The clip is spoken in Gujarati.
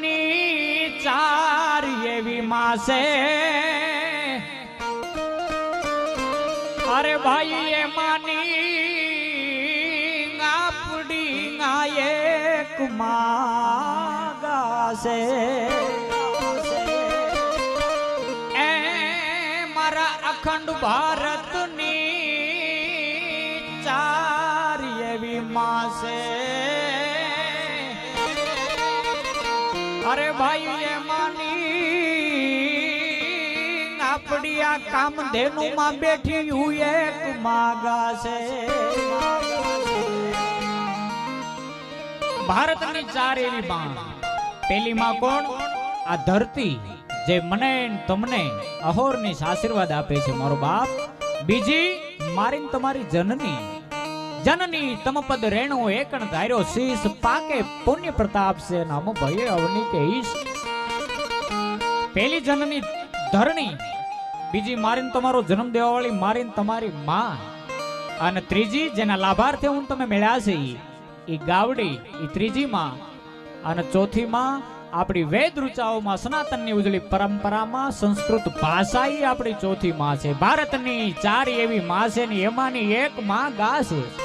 ભારતની ચાર એવી માં છે, અરે ભાઈ એ માની આપડી એક માગા છે, એ મારા અખંડ ભારતની ચાર એવી માં છે, અરે ભાઈ એ માની આપડી આ કામધેનુ માં બેઠી હું એક માગા છે। ભારતની ચાર એવી માં, પેલી માં કોણ? આ ધરતી જે મને તમને અહોરનિશ આશીર્વાદ આપે છે મારો બાપ। બીજી મારી તમારી જનની, જનની તમપદ રેણુ એકણ ધાર્યો શીશ પાકે પુણ્ય પ્રતાપ છે નામ ભય અવની કે ઈશ। પેલી જનની ધરણી, બીજી મારીને તમારો જન્મ દેવા વાળી મારીને તમારી માં, અને ત્રીજી જેના લાભાર્થે હું તમે મળ્યા છે એ ગાવડી, એ ત્રીજી માં, અને ચોથી માં આપણી વેદ ઋચાઓમાં સનાતનની ઉજળી પરંપરામાં સંસ્કૃત ભાષા આપણી ચોથી માં છે। ભારતની ચાર એવી માં છે ને એમાંની એક માં ગા છે।